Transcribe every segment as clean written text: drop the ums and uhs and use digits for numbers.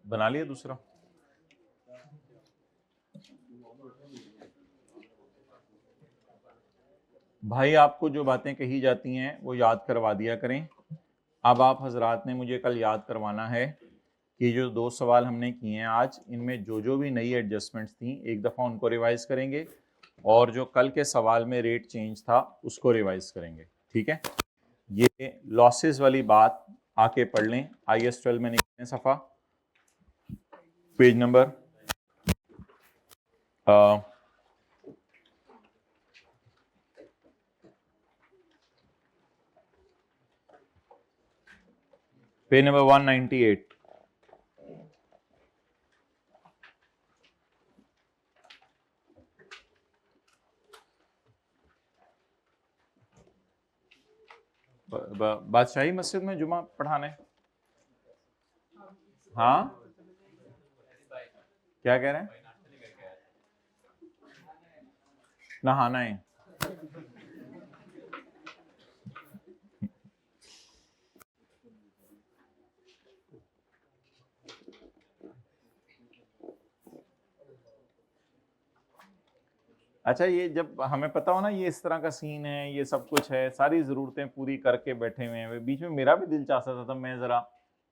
बना लिया दूसरा। भाई आपको जो बातें कही जाती हैं वो याद करवा दिया करें। अब आप हजरात ने मुझे कल याद करवाना है कि जो 2 सवाल हमने किए हैं आज, इनमें जो जो भी नई एडजस्टमेंट्स थी एक दफ़ा उनको रिवाइज करेंगे, और जो कल के सवाल में रेट चेंज था उसको रिवाइज करेंगे। ठीक है, ये लॉसेस वाली बात आके पढ़ लें। IS 12 में निकलें, सफ़ा पेज नंबर पेज नंबर 198। बादशाही मस्जिद में जुमा पढ़ाने? हाँ, क्या कह रहे हैं? नहाना है। अच्छा, ये जब हमें पता हो ना ये इस तरह का सीन है, ये सब कुछ है, सारी ज़रूरतें पूरी करके बैठे हुए हैं, बीच में मेरा भी दिल चाहता था तब मैं ज़रा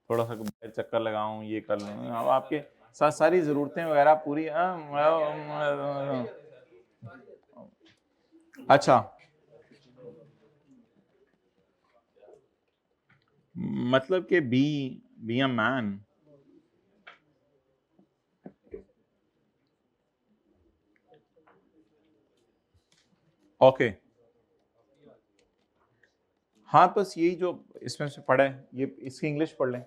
थोड़ा सा चक्कर लगाऊं, ये कर लूँ। अब आपके साथ सारी ज़रूरतें वगैरह पूरी। अच्छा, मतलब कि बी अ मैन। ओके, हाँ, बस यही जो इसमें से पढ़े, ये इसकी इंग्लिश पढ़ लें।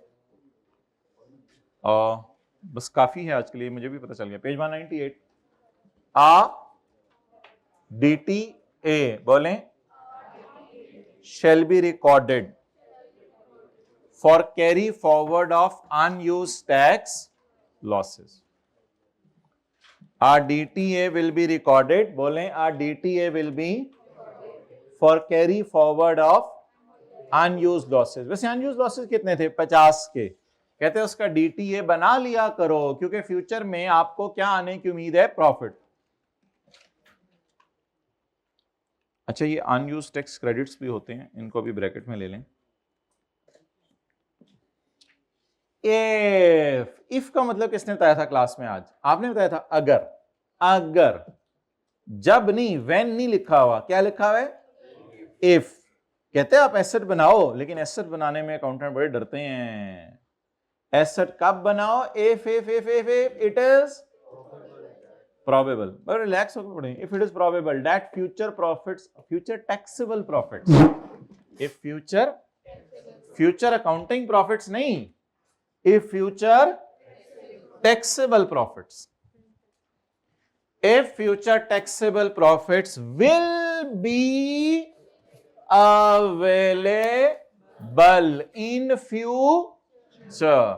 बस काफ़ी है आज के लिए, मुझे भी पता चल गया। पेज 198। DTA बोलें, shall be recorded for carry forward of unused tax losses. Our DTA will be recorded, बोलें, our DTA will be for carry forward of unused losses. वैसे unused losses कितने थे? 50 के। कहते हैं उसका DTA बना लिया करो, क्योंकि फ्यूचर में आपको क्या आने की उम्मीद है? प्रॉफिट। अच्छा, ये अनयूज्ड टैक्स क्रेडिट्स भी होते हैं, इनको भी ब्रैकेट में ले लें। इफ का मतलब किसने बताया था क्लास में? आज आपने बताया था। अगर, अगर, जब नहीं, व्हेन नहीं लिखा हुआ, क्या लिखा हुआ है? इफ। कहते हैं आप एसेट बनाओ, लेकिन एसेट बनाने में अकाउंटेंट बड़े डरते हैं। एसेट कब बनाओ? If it is probable, but relax होकर पढ़ें। if it is probable that future profits, future taxable profits, if future accounting profits नहीं, if future taxable profits, if future taxable profits will be available in future,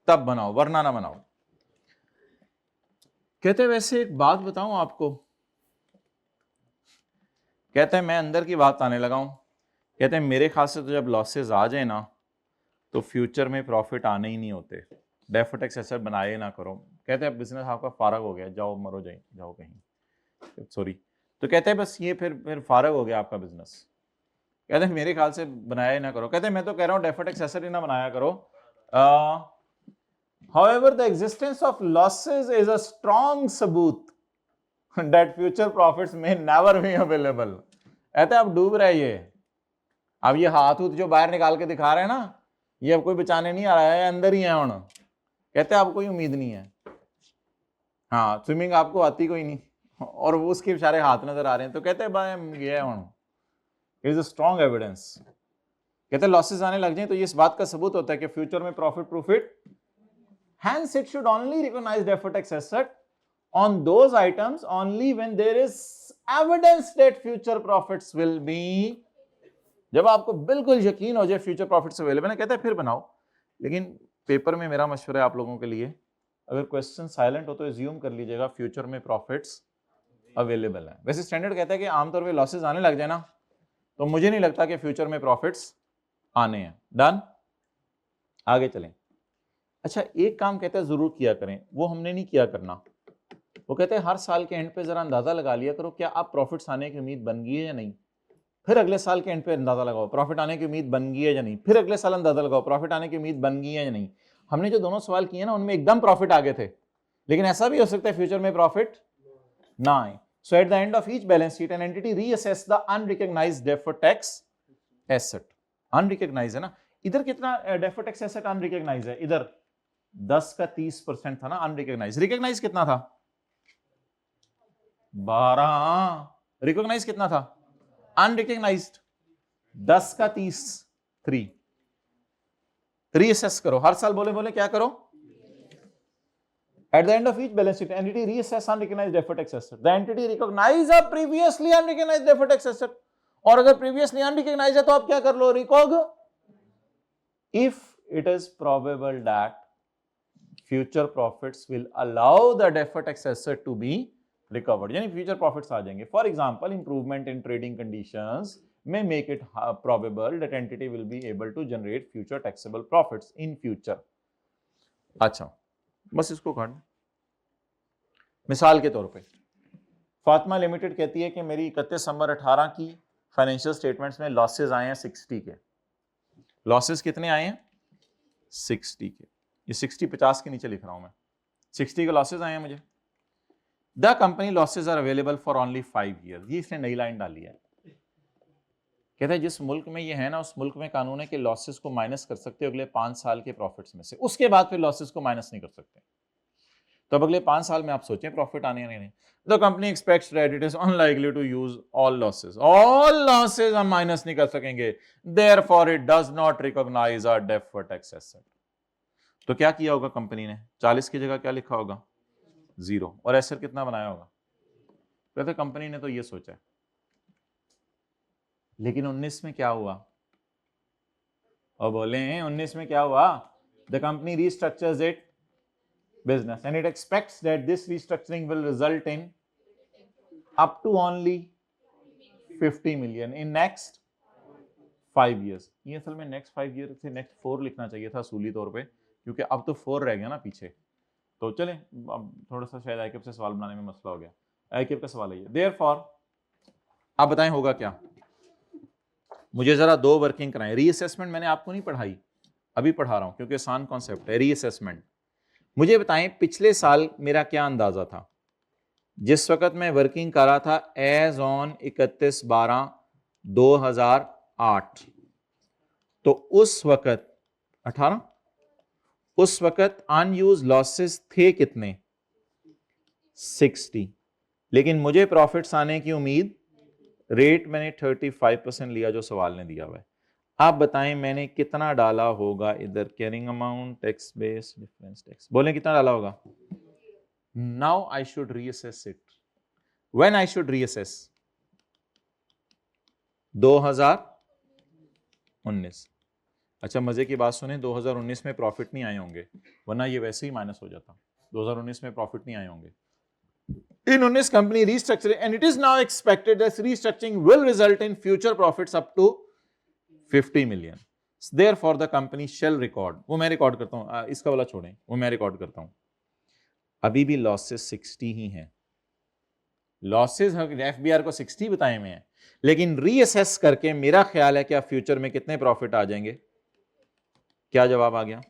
तब बनाओ, वरना ना बनाओ। कहते हैं वैसे एक बात बताऊं आपको, कहते हैं मैं अंदर की बात आने लगा हूं। कहते हैं मेरे ख्याल से तो जब लॉसेस आ जाए ना, तो फ्यूचर में प्रॉफिट आने ही नहीं होते। डेफर्ड टैक्स एसेट बनाए ना करो। कहते हैं बिजनेस आपका फारग हो गया, जाओ मरो, जाओ कहीं, सॉरी। तो कहते हैं बस ये फिर फारग हो गया आपका बिजनेस। कहते हैं मेरे ख्याल से बनाया ही ना करो। कहते हैं मैं तो कह रहा हूँ डेफर्ड टैक्स एसेट ही ना बनाया करो। However, the existence of losses is a strong सबूत that future profits may never be available. कहते हैं अब डूब रहा है ये। अब ये हाथ जो बाहर निकाल के दिखा रहे हैं ना, ये अब कोई बचाने नहीं आ रहा है, अंदर ही है हुण। कहते हैं अब कोई उम्मीद नहीं है। हाँ, स्विमिंग आपको आती कोई नहीं, और वो उसके बेचारे हाथ नजर आ रहे हैं, तो कहते हैं भाई ये है हुण। It is a strong evidence. कहते हैं लॉसेस आने लग जाए तो ये इस बात का सबूत होता है कि फ्यूचर में profit. Hence, it should only recognize deferred tax asset on those items only when there is evidence that future profits will be जब आपको बिल्कुल यकीन हो जाए फ्यूचर प्रॉफिट्स अवेलेबल है, कहते हैं फिर बनाओ। लेकिन पेपर में मेरा मशवरा है आप लोगों के लिए, अगर क्वेश्चन साइलेंट हो तो एज्यूम कर लीजिएगा फ्यूचर में प्रॉफिट्स अवेलेबल है। वैसे स्टैंडर्ड कहता है कि आमतौर पे लॉसेस आने लग जाए ना, तो मुझे नहीं लगता कि फ्यूचर में प्रॉफिट्स आने हैं। डन, आगे चलें। अच्छा, एक काम कहते हैं जरूर किया करें, वो हमने नहीं किया करना। वो कहते हैं हर साल के एंड पे जरा अंदाजा लगा लिया करो क्या आप प्रॉफिट्स आने की उम्मीद बन गई है या नहीं। फिर अगले साल के एंड पे अंदाजा लगाओ प्रॉफिट आने की उम्मीद बन गई है या नहीं। फिर अगले साल अंदाजा लगाओ प्रॉफिट आने की उम्मीद बन गई है या नहीं। हमने जो दोनों सवाल किए ना उनमें एकदम प्रॉफिट आ गए थे, लेकिन ऐसा भी हो सकता है फ्यूचर में प्रॉफिट ना आए। So at the end of each balance sheet an entity reassesses the unrecognised deferred tax asset. Unrecognised है ना, इधर कितना डेफर्ड टैक्स एसेट अनरिकॉग्नाइज्ड है, इधर 10 का 30% था ना अनरिकॉग्नाइज्ड। रिकॉग्नाइज कितना था 12, रिकॉग्नाइज कितना था अनरिकॉग्नाइज्ड 10 का 30 3। रीअसेस करो हर साल, बोले बोले क्या करो, at the end of each balance sheet entity reassess unrecognized deferred tax asset, the entity recognize a previously unrecognized deferred tax asset, और अगर previously unrecognized है तो आप क्या कर लो, recog if it is probable that future profits will allow the deferred tax asset to be recovered, यानी future profits आ जाएंगे। For example, improvement in trading conditions may make it probable that entity will be able to generate future taxable profits in future। अच्छा, बस इसको काट। मिसाल के तौर पे फातिमा लिमिटेड कहती है कि मेरी 31 दिसंबर 18 की फाइनेंशियल स्टेटमेंट्स में लॉसेस आए हैं 60 के। लॉसेस कितने आए हैं 60 के, ये 60 50 के नीचे लिख रहा हूं मैं, 60 के लॉसेस आए हैं मुझे। The company losses are available for only 5 year, ये इसने नई लाइन डाली है। कहता है जिस मुल्क में ये है ना उस मुल्क में कानून है कि लॉसेस को माइनस कर सकते हो अगले 5 साल के प्रॉफिट्स में से, उसके बाद फिर लॉसेस को माइनस नहीं कर सकते। तो अब अगले 5 साल में आप सोचें प्रॉफिट आने या नहीं। The company expects that it is unlikely to use all losses हम माइनस नहीं कर सकेंगे, therefore it does not recognise a deferred tax asset. तो क्या किया होगा कंपनी ने, 40 की जगह क्या लिखा होगा 0, और एसेट कितना बनाया होगा। कहते कंपनी ने तो ये सोचा है, लेकिन 19 में क्या हुआ, और बोले 19 में क्या हुआ, the company restructures it business and it expects that this restructuring will result in up to only 50 million in next 5 years। ये असल में next 5 years से next 4 लिखना चाहिए था असूली तौर पे, क्योंकि अब तो 4 रह गया ना पीछे। तो चले अब थोड़ा सा शायद आईकेप से सवाल बनाने में मसला हो गया। आईकेप का सवाल है ये, therefore आप बताएं होगा क्या। मुझे जरा 2 वर्किंग कराएं। रीअसेसमेंट मैंने आपको नहीं पढ़ाई, अभी पढ़ा रहा हूं क्योंकि आसान कॉन्सेप्ट है रीअसेसमेंट। मुझे बताएं पिछले साल मेरा क्या अंदाजा था जिस वक्त मैं वर्किंग कर रहा था एज ऑन 31/12/2008, तो उस वक्त 18, उस वक्त अनयूज लॉसेस थे कितने 60, लेकिन मुझे प्रॉफिट्स आने की उम्मीद, रेट मैंने 35% लिया जो सवाल ने दिया हुआ है। आप बताएं मैंने कितना डाला होगा इधर, carrying amount, tax base, difference tax, बोले कितना डाला होगा। Now I should reassess it, when I should reassess 2019। अच्छा मजे की बात सुने, 2019 में प्रॉफिट नहीं आए होंगे, वरना ये वैसे ही माइनस हो जाता। 2019 में प्रॉफिट नहीं आए होंगे। In 19 company restructuring and it is now expected that restructuring will result in future profits up to 50 million. Therefore the company shall record, वो मैं रिकॉर्ड करता हूं, इसका वाला छोड़ें, वो मैं रिकॉर्ड करता हूं। अभी भी लॉसेस 60 ही हैं, लॉसेस एफबीआर को 60 बताए हुए हैं, लेकिन रीअसेस करके मेरा ख्याल है कि आप फ्यूचर में कितने प्रॉफिट आ जाएंगे। क्या जवाब आ गया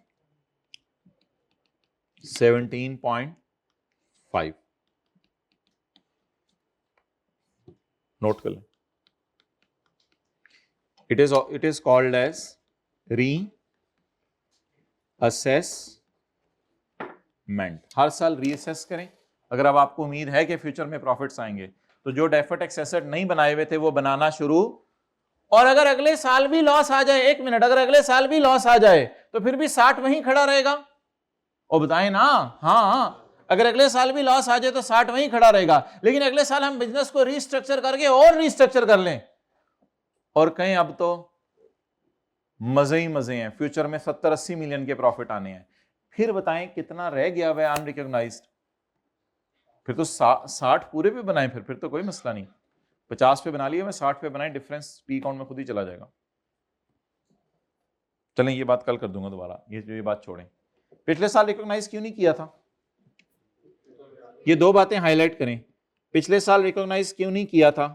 17.5। नोट कर लें, it is called as reassessment। हर साल रीअसेस करें। अगर अब आपको उम्मीद है कि फ्यूचर में प्रॉफिट्स आएंगे तो जो डेफर्ड टैक्स एसेट नहीं बनाए हुए थे वो बनाना शुरू, और अगर अगले साल भी लॉस आ जाए, 1 मिनट, अगर अगले साल भी लॉस आ जाए तो फिर भी 60 वहीं खड़ा रहेगा। और बताएं ना, हाँ अगर अगले साल भी लॉस आ जाए तो 60 वहीं खड़ा रहेगा, लेकिन अगले साल हम बिजनेस को रीस्ट्रक्चर करके और रीस्ट्रक्चर कर लें और कहें अब तो मजे ही मजे हैं, फ्यूचर में 70-80 मिलियन के प्रॉफिट आने हैं। फिर बताएं कितना रह गया हुआ है अनरिकॉग्नाइज्ड, फिर तो 60 पूरे पे बनाए, फिर तो कोई मसला नहीं। 50 पे बना लिया, मैं 60 पे बनाए, डिफरेंस पी अकाउंट में खुद ही चला जाएगा। चलें ये बात कल कर दूंगा दोबारा, ये बात छोड़ें। पिछले साल रिकॉग्नाइज क्यों नहीं किया था, ये दो बातें हाईलाइट करें। पिछले साल रिकॉग्नाइज क्यों नहीं किया था,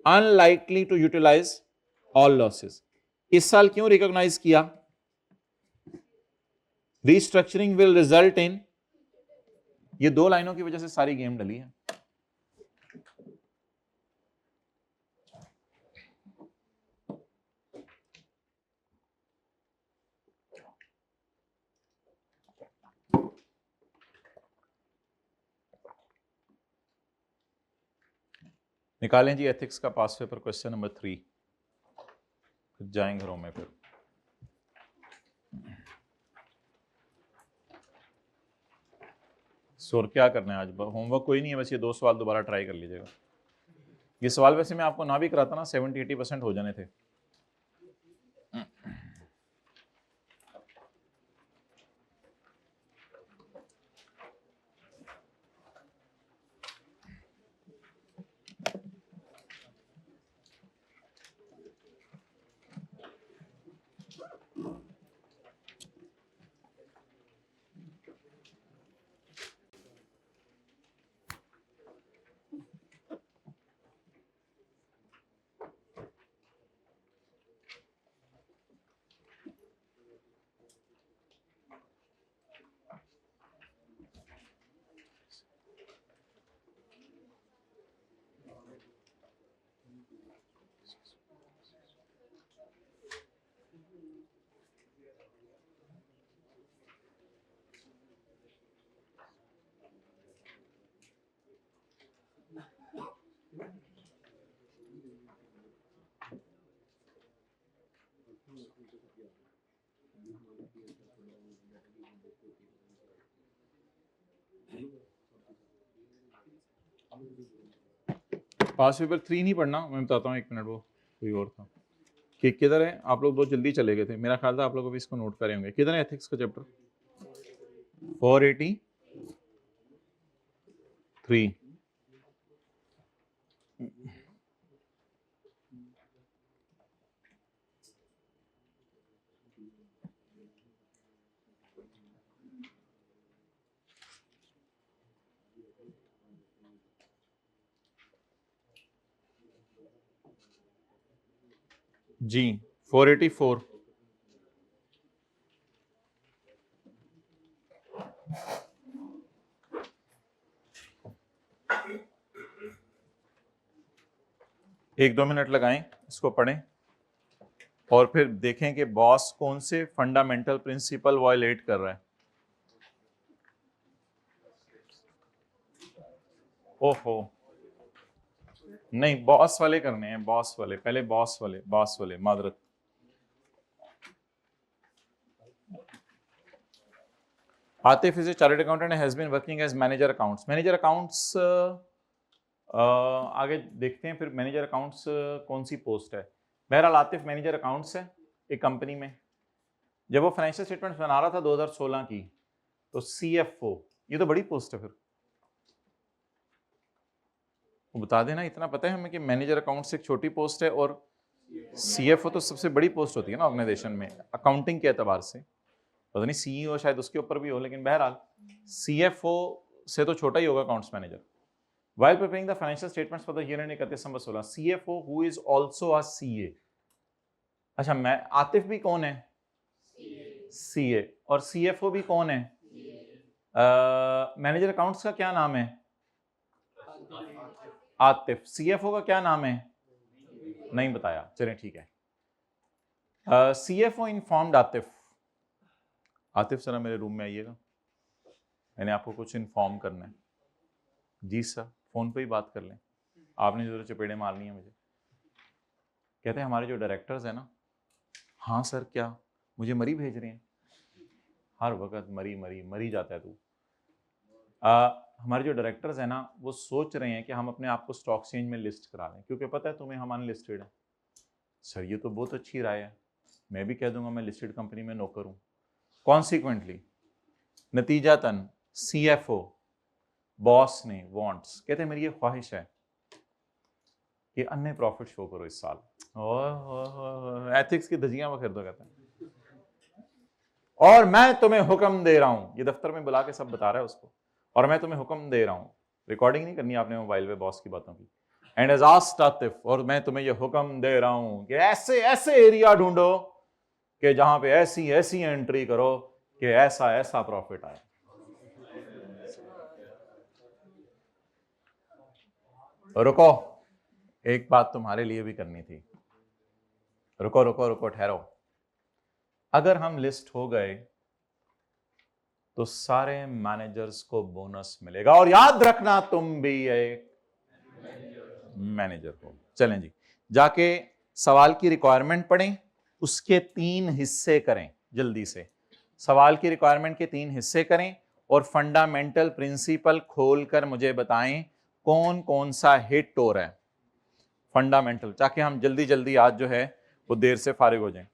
unlikely to utilise all losses. इस साल क्यों रिकॉग्नाइज किया, रीस्ट्रक्चरिंग विल रिजल्ट इन, ये दो लाइनों की वजह से सारी गेम डली है। निकालें जी एथिक्स का पास पेपर क्वेश्चन नंबर 3, फिर जाएंगे घरों में। फिर सो क्या करना है आज, होमवर्क कोई नहीं है, बस ये 2 सवाल दोबारा ट्राई कर लीजिएगा। ये सवाल वैसे मैं आपको ना भी कराता ना 70-80% हो जाने थे। पास पेपर 3 नहीं पढ़ना, मैं बताता हूँ, 1 मिनट, वो कोई और था कि किधर है। आप लोग बहुत जल्दी चले गए थे, मेरा ख्याल था आप लोग अभी इसको नोट करे होंगे। किधर है एथिक्स का चैप्टर 483। जी 484। एक दो मिनट लगाएं, इसको पढ़ें और फिर देखें कि बॉस कौन से फंडामेंटल प्रिंसिपल वायलेट कर रहा है। ओहो, नहीं, बॉस वाले करने हैं, बॉस वाले पहले, बॉस वाले मादरत। Atif is a chartered accountant, has been working as manager accounts. Manager accounts आगे देखते हैं, फिर मैनेजर अकाउंट्स कौन सी पोस्ट है। बहरहाल आतिफ मैनेजर अकाउंट्स है एक कंपनी में। जब वो फाइनेंशियल स्टेटमेंट्स बना रहा था 2016 की, तो CFO, ये तो बड़ी पोस्ट है। फिर वो बता देना, इतना पता है हमें कि मैनेजर अकाउंट्स एक छोटी पोस्ट है और CFO तो सबसे बड़ी पोस्ट होती है ना ऑर्गेनाइजेशन में अकाउंटिंग के एतबार से। पता नहीं CEO शायद उसके ऊपर भी हो, लेकिन बहरहाल CFO से तो छोटा ही होगा accounts manager. While preparing the financial statements for the year ending 31 December 16, CFO who is also a CA। अच्छा, मैं आतिफ भी कौन है, CA, और CFO भी कौन है, मैनेजर अकाउंट्स का क्या नाम है, आतिफ। CFO का क्या नाम है, नहीं बताया, चलें ठीक है। CFO informed Atif. आतिफ जरा मेरे रूम में आइएगा, मैंने आपको कुछ इन्फॉर्म करना है। जी सर, फोन पे ही बात कर लें, आपने जो चपेड़े मारनी है मुझे। कहते हैं हमारे जो डायरेक्टर्स हैं ना, हाँ सर क्या, मुझे मरी भेज रहे हैं, हर वक्त मरी जाता है तू। हमारे जो डायरेक्टर्स हैं ना, वो सोच रहे हैं कि हम अपने आप को स्टॉक एक्सचेंज में लिस्ट करा लें, क्योंकि पता है तुम्हें हम अनलिस्टेड हैं। सर ये तो बहुत अच्छी राय है, मैं भी कह दूंगा मैं लिस्टेड कंपनी में नौकर हूं। कॉन्सिक्वेंटली नतीजातन CFO बॉस ने वांट्स, कहते मेरी ये ख्वाहिश है कि अन्य प्रॉफिट शो करो इस साल। एथिक्स की धजियां बखेर दो, कहते हैं, और मैं तुम्हें हुक्म दे रहा हूं, ये दफ्तर में बुला के सब बता रहा है उसको, और मैं तुम्हें हुक्म दे रहा हूं, रिकॉर्डिंग नहीं करनी आपने मोबाइल पे बॉस की बातों की, एंड एज आस्क्ड आतिफ, और मैं तुम्हें ये हुक्म दे रहा हूं कि ऐसे ऐसे एरिया ढूंढो कि जहां पे ऐसी ऐसी एंट्री करो कि ऐसा ऐसा प्रॉफिट आए। रुको, एक बात तुम्हारे लिए भी करनी थी। रुको रुको रुको, ठहरो। अगर हम लिस्ट हो गए तो सारे मैनेजर्स को बोनस मिलेगा, और याद रखना तुम भी एक मैनेजर हो। चलें जी, जाके सवाल की रिक्वायरमेंट पढ़ें, उसके 3 हिस्से करें जल्दी से। सवाल की रिक्वायरमेंट के 3 हिस्से करें और फंडामेंटल प्रिंसिपल खोलकर मुझे बताएं कौन कौन सा हिट हो रहा है फंडामेंटल, ताकि हम जल्दी जल्दी आज जो है वो देर से फारिग हो जाएं।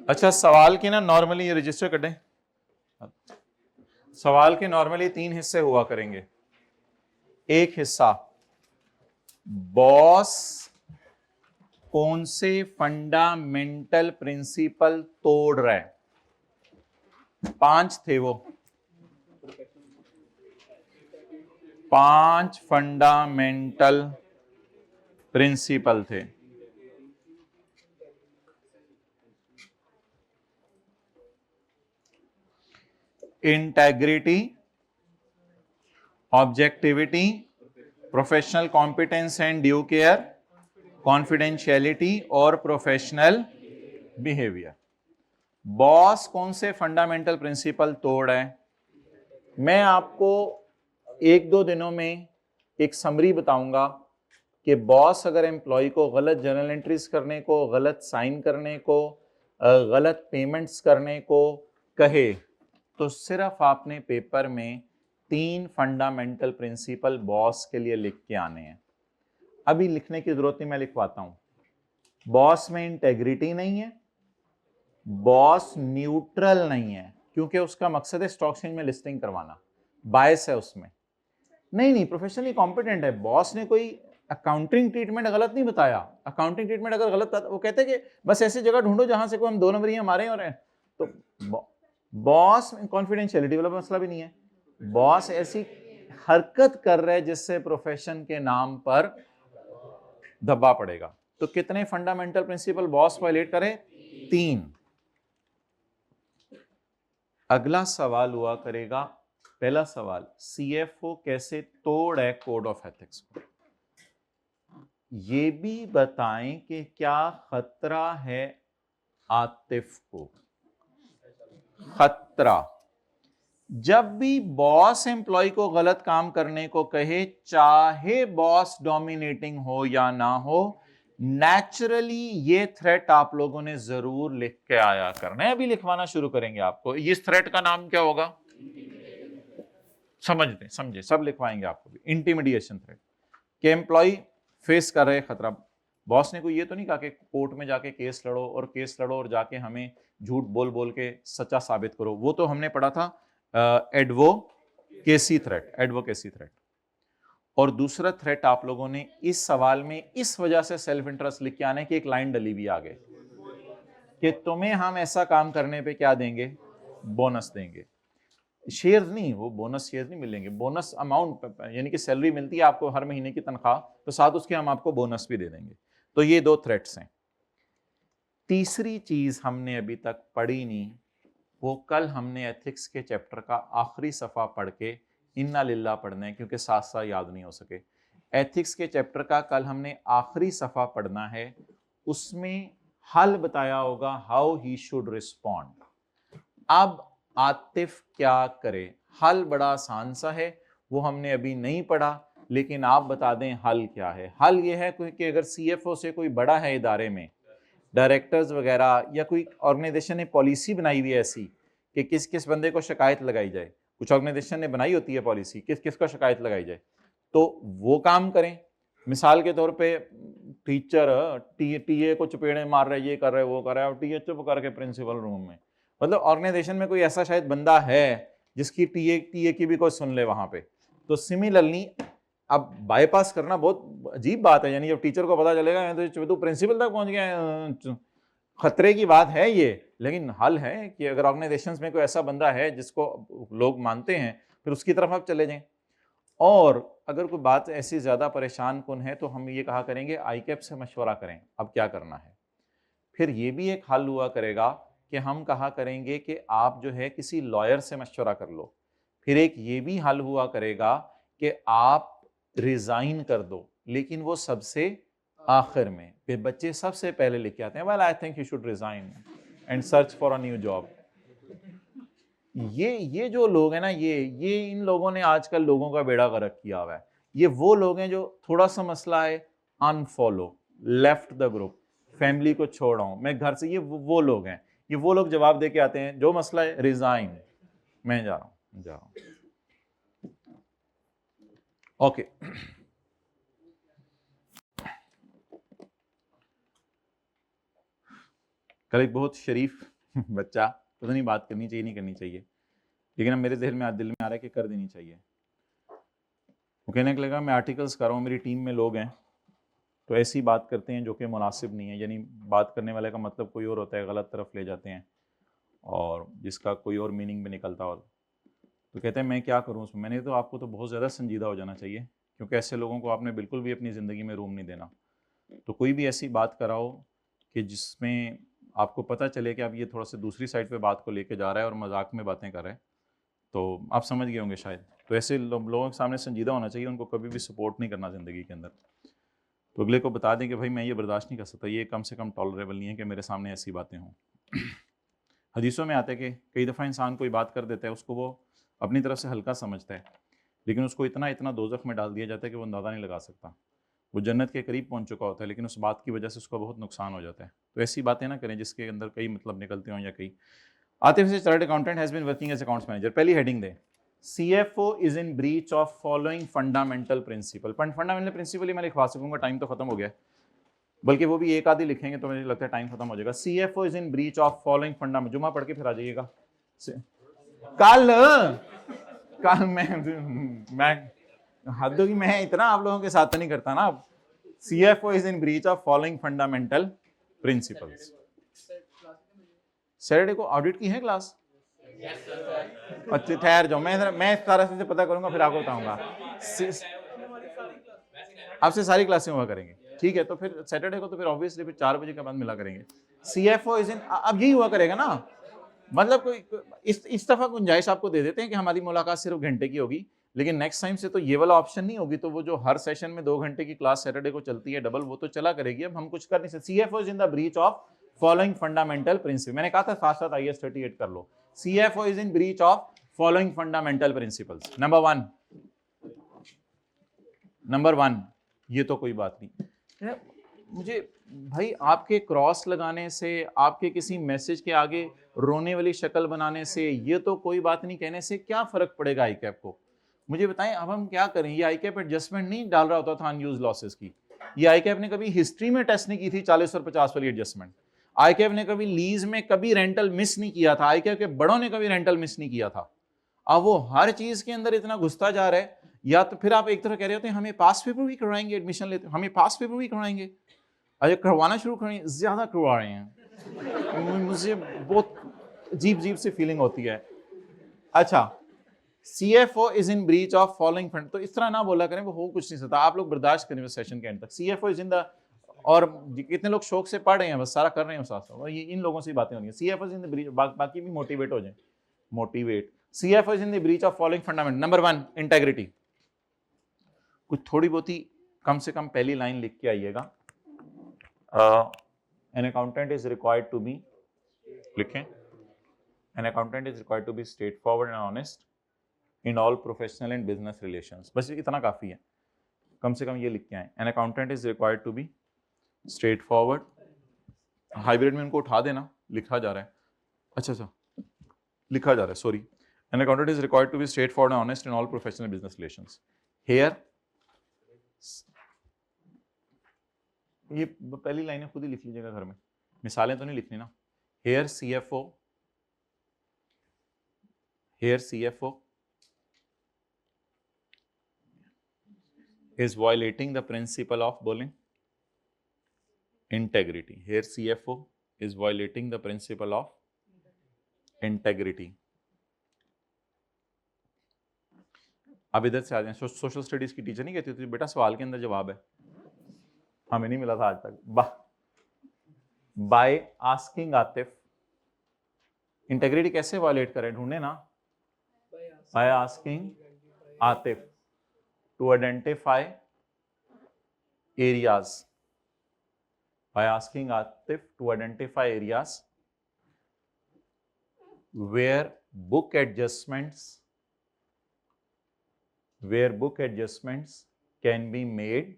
अच्छा, सवाल की ना नॉर्मली ये रजिस्टर कटें। सवाल के नॉर्मली 3 हिस्से हुआ करेंगे। एक हिस्सा, बॉस कौन से फंडामेंटल प्रिंसिपल तोड़ रहा है, 5 थे वो, 5 फंडामेंटल प्रिंसिपल थे। Integrity, objectivity, professional competence and due care, confidentiality और प्रोफेशनल बिहेवियर। बॉस कौन से फंडामेंटल प्रिंसिपल तोड़ है? मैं आपको 1-2 दिनों में एक समरी बताऊंगा कि बॉस अगर एम्प्लॉय को गलत जर्नल एंट्रीज करने को, गलत साइन करने को, गलत पेमेंट्स करने को कहे तो सिर्फ आपने पेपर में 3 फंडामेंटल प्रिंसिपल बॉस के लिए लिख के आने हैं। अभी लिखने की जरूरत नहीं, मैं लिखवाता हूं। बॉस में इंटेग्रिटी नहीं है, बॉस न्यूट्रल नहीं है क्योंकि उसका मकसद है स्टॉक एक्सचेंज में लिस्टिंग करवाना, बायस है उसमें। नहीं, प्रोफेशनली कॉम्पिटेंट है। बॉस ने कोई अकाउंटिंग ट्रीटमेंट गलत नहीं बताया। अकाउंटिंग ट्रीटमेंट अगर गलत था वो कहते हैं कि बस ऐसी जगह ढूंढो जहां से कोई हम 2 नंबरियां मारे और हैं। तो बॉस कॉन्फिडेंशियलिटी वाला मसला भी नहीं है। बॉस ऐसी हरकत कर रहे हैं जिससे प्रोफेशन के नाम पर धब्बा पड़ेगा। तो कितने फंडामेंटल प्रिंसिपल बॉस वायलेट करे? 3। अगला सवाल हुआ करेगा, पहला सवाल, सीएफओ कैसे तोड़े कोड ऑफ एथिक्स को? ये भी बताएं कि क्या खतरा है आतिफ को? खतरा, जब भी बॉस एम्प्लॉय को गलत काम करने को कहे, चाहे बॉस डोमिनेटिंग हो या ना हो, नेचुरली ये थ्रेट आप लोगों ने जरूर लिख के आया करना है। अभी लिखवाना शुरू करेंगे आपको। इस थ्रेट का नाम क्या होगा? समझे, सब लिखवाएंगे आपको भी। इंटिमिडिएशन थ्रेट के एम्प्लॉय फेस कर रहे खतरा। बॉस ने कोई ये तो नहीं कहा कि कोर्ट में जाके केस लड़ो और जाके हमें झूठ बोल बोल के सच्चा साबित करो। वो तो हमने पढ़ा था एडवोकेसी थ्रेट। और दूसरा थ्रेट आप लोगों ने इस सवाल में इस वजह से सेल्फ इंटरेस्ट लिख के आने की एक लाइन डली भी आगे कि तुम्हें हम ऐसा काम करने पे क्या देंगे? बोनस देंगे। शेयर नहीं, वो बोनस शेयर नहीं मिलेंगे, बोनस अमाउंट, यानी कि सैलरी मिलती है आपको हर महीने की तनख्वाह, तो साथ उसके हम आपको बोनस भी दे देंगे। तो ये 2 थ्रेट्स हैं। तीसरी चीज हमने अभी तक पढ़ी नहीं, वो कल हमने एथिक्स के चैप्टर का आखिरी सफा पढ़ के इन्ना लिल्ला पढ़ना है, क्योंकि साथ साथ याद नहीं हो सके। एथिक्स के चैप्टर का कल हमने आखिरी सफा पढ़ना है, उसमें हल बताया होगा, हाउ ही शुड रिस्पॉन्ड। अब आतिफ क्या करे? हल बड़ा आसान सा है, वो हमने अभी नहीं पढ़ा, लेकिन आप बता दें हल क्या है। हल ये है कि अगर सीएफओ से कोई बड़ा है इदारे में, डायरेक्टर्स वगैरह, या कोई ऑर्गेनाइजेशन ने पॉलिसी बनाई हुई है ऐसी कि किस किस बंदे को शिकायत लगाई जाए, कुछ ऑर्गेनाइजेशन ने बनाई होती है पॉलिसी किस किस को शिकायत लगाई जाए, तो वो काम करें। मिसाल के तौर पे टीचर टीए को चपेड़े मार रहे, ये कर रहे, वो कर रहा है, और टीए चुप करके प्रिंसिपल रूम में, मतलब ऑर्गेनाइजेशन में कोई ऐसा शायद बंदा है जिसकी टीए की भी कोई सुन ले वहां पे। तो सिमिलरली अब बाईपास करना बहुत अजीब बात है, यानी जब टीचर को पता चलेगा तो तू प्रिंसिपल तक पहुंच गया, खतरे की बात है ये। लेकिन हल है कि अगर ऑर्गेनाइजेशंस में कोई ऐसा बंदा है जिसको लोग मानते हैं, फिर उसकी तरफ आप चले जाएं। और अगर कोई बात ऐसी ज्यादा परेशान कुन है तो हम ये कहा करेंगे आईकैप से मशवरा करें अब क्या करना है। फिर ये भी एक हल हुआ करेगा कि हम कहा करेंगे कि आप जो है किसी लॉयर से मशवरा कर लो। फिर एक ये भी हल हुआ करेगा कि आप रिजाइन कर दो, लेकिन वो सबसे आखिर में। फिर बच्चे सबसे पहले लिख के आते हैं, well I think you should resign and search for a new job. ये जो लोग हैं ना, ये इन लोगों ने आजकल लोगों का बेड़ा गर्क किया हुआ है। ये वो लोग हैं जो थोड़ा सा मसला है unfollow, left the group, family को छोड़ रहा हूं मैं घर से, ये वो लोग हैं। ये वो लोग जवाब दे के आते हैं, जो मसला है रिजाइन, मैं जा रहा हूं। ओके, कल एक बहुत शरीफ बच्चा, पता नहीं बात करनी चाहिए नहीं करनी चाहिए, लेकिन अब मेरे दिल में आ रहा है कि कर देनी चाहिए। वो कहने के लगा मैं आर्टिकल्स कर रहा हूँ, मेरी टीम में लोग हैं तो ऐसी बात करते हैं जो कि मुनासिब नहीं है, यानी बात करने वाले का मतलब कोई और होता है, गलत तरफ ले जाते हैं और जिसका कोई और मीनिंग भी निकलता। और तो कहते हैं मैं क्या करूँ उसमें। मैंने तो आपको तो बहुत ज़्यादा संजीदा हो जाना चाहिए, क्योंकि ऐसे लोगों को आपने बिल्कुल भी अपनी ज़िंदगी में रूम नहीं देना। तो कोई भी ऐसी बात कराओ कि जिसमें आपको पता चले कि अब ये थोड़ा सा दूसरी साइड पे बात को लेके जा रहा है और मजाक में बातें कर रहा है, तो आप समझ गए होंगे शायद। तो ऐसे लोगों के सामने संजीदा होना चाहिए, उनको कभी भी सपोर्ट नहीं करना ज़िंदगी के अंदर। तो अगले को बता दें कि भाई मैं ये बर्दाश्त नहीं कर सकता, ये कम से कम टॉलरेबल नहीं है कि मेरे सामने ऐसी बातें हों। हदीसों में आता है कि कई दफ़ा इंसान कोई बात कर देता है, उसको वो अपनी तरफ से हल्का समझता है, लेकिन उसको इतना दोज़ख में डाल दिया जाता है कि वो अंदाज़ा नहीं लगा सकता। वो जन्नत के करीब पहुंच चुका होता है, लेकिन उस बात की वजह से उसका बहुत नुकसान हो जाता है। तो ऐसी बातें ना करें जिसके अंदर कई मतलब निकलते हों या कई। आतिफ से chartered accountant has been working as accounts manager. पहली हेडिंग दें, CFO is in breach of following fundamental principle. Fundamental principle ही मैं लिखवा सकूंगा, टाइम तो खत्म हो गया, बल्कि वो भी एक आधी लिखेंगे तो मुझे लगता है टाइम खत्म हो जाएगा। CFO is in breach of following fundamental, जुमा पढ़ के फिर आ जाइएगा। कल मैं हद होगी, मैं इतना आप लोगों के साथ तो नहीं करता ना। CFO is in breach of following fundamental principles. Saturday को ऑडिट की है क्लास? अच्छा ठहर जाओ, मैं इस तरह से पता करूंगा, फिर आपको बताऊंगा। आपसे सारी क्लासें हुआ करेंगे। ठीक है, तो फिर सैटरडे को तो फिर ऑब्वियसली फिर 4 बजे के बाद मिला करेंगे। CFO इज इन, अब यही हुआ करेगा ना, मतलब कोई इस दफा गुंजाइश आपको दे देते हैं कि हमारी मुलाकात सिर्फ घंटे की होगी, लेकिन नेक्स्ट टाइम से तो ये वाला ऑप्शन नहीं होगी, तो वो जो हर सेशन में 2 घंटे की क्लास सैटरडे को चलती है डबल, वो तो चला करेगी। अब हम कुछ कर नहीं सकते। CFO is in the breach of following fundamental principal, मैंने कहा था साथ साथ IAS 38 कर लो। CFO is in breach of following fundamental principles. Number one, ये तो कोई बात नहीं, मुझे भाई आपके क्रॉस लगाने से, आपके किसी मैसेज के आगे रोने वाली शक्ल बनाने से, ये तो कोई बात नहीं कहने से क्या फर्क पड़ेगा आईकैप को? मुझे बताएं, अब हम क्या करें? ये आईकैप एडजस्टमेंट नहीं डाल रहा होता था अनयूज्ड लॉसेस की। ये आईकैप ने कभी हिस्ट्री में टेस्ट नहीं की थी 40 और 50 वाली एडजस्टमेंट। आईकैप ने कभी लीज में कभी रेंटल मिस नहीं किया था। आईकैप के बड़ों ने कभी रेंटल मिस नहीं किया था। अब वो हर चीज के अंदर इतना घुसता जा रहा है। या तो फिर आप एक तरह कह रहे होते हैं हमें पास पेपर भी करवाएंगे, एडमिशन लेते हमें पास पेपर भी करवाएंगे। अरे करवाना शुरू करें, ज्यादा करवा रहे हैं, मुझे बहुत अजीब सी फीलिंग होती है। अच्छा, CFO is in breach of following fund, तो इस तरह ना बोला करें, वो हो कुछ नहीं सकता, आप लोग बर्दाश्त करें सेशन के एंड तक। CFO इज इन द, और कितने लोग शौक से पढ़ रहे हैं, बस सारा कर रहे हैं साथ साथ, और ये इन लोगों से बातें होनी है। CFO is in the breach, बाकी भी मोटिवेट हो जाए, motivate. CFO is in the breach of following fundament. Number 1, integrity. कुछ थोड़ी बहुत ही कम से कम पहली लाइन लिख के आइएगा। An accountant is required to be, लिखें, an accountant is required to be straightforward and honest in all professional and business relations। बस इतना काफी है, कम से कम ये लिख के आए। An accountant is required to be straightforward, hybrid में उनको उठा देना, लिखा जा रहा है, अच्छा लिखा जा रहा है, sorry. An accountant is required to be straightforward and honest in all professional and business relations। Here, ये पहली लाइन खुद ही लिख लीजिएगा घर में, मिसालें तो नहीं लिखनी ना। Here CFO is violating the principle of bowling integrity। Here CFO is violating the principle of integrity। अब इधर से आ जाए, सोशल स्टडीज की टीचर नहीं कहती थी बेटा सवाल के अंदर जवाब है, हमें नहीं मिला था आज तक। बाय आस्किंग आतिफ, इंटेग्रिटी कैसे वायलेट करें, ढूंढे ना। By asking Atif to identify areas, by asking Atif to identify areas where book adjustments can be made,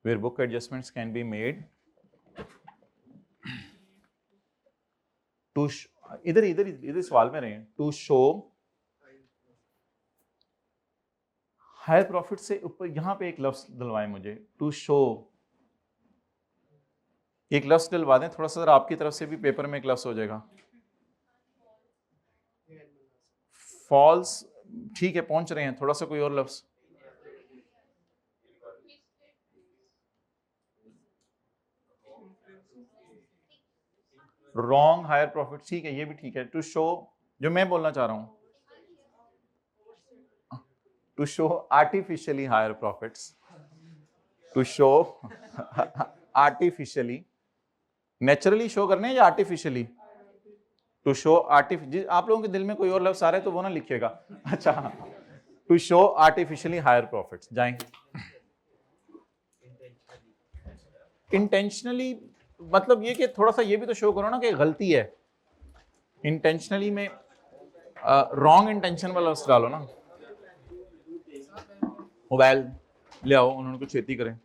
where book adjustments can be made to इधर सवाल में रहे, to show हायर प्रॉफिट से ऊपर यहां पे एक लफ्ज दिलवाएं मुझे, to show, एक लफ्ज दिलवा दें थोड़ा सा, आपकी तरफ से भी पेपर में एक लफ्ज हो जाएगा। फॉल्स, ठीक है पहुंच रहे हैं, थोड़ा सा कोई और लफ्ज। रॉन्ग हायर प्रॉफिट, ठीक है ये भी ठीक है। टू शो, जो मैं बोलना चाह रहा हूं, to show artificially higher profits, to show artificially, naturally show करने हैं या आर्टिफिशियली? टू शो आर्टिफिशियली, आप लोगों के दिल में कोई और लफ्ज आ रहा है तो वो ना लिखिएगा। अच्छा, to show artificially higher profits, जाएंगे। इंटेंशनली मतलब ये कि थोड़ा सा ये भी तो शो करो ना कि गलती है। इंटेंशनली में रॉन्ग इंटेंशन वाला लफ्ज डालो ना। मोबाइल ले आओ, उन्होंने कुछ खेती करें।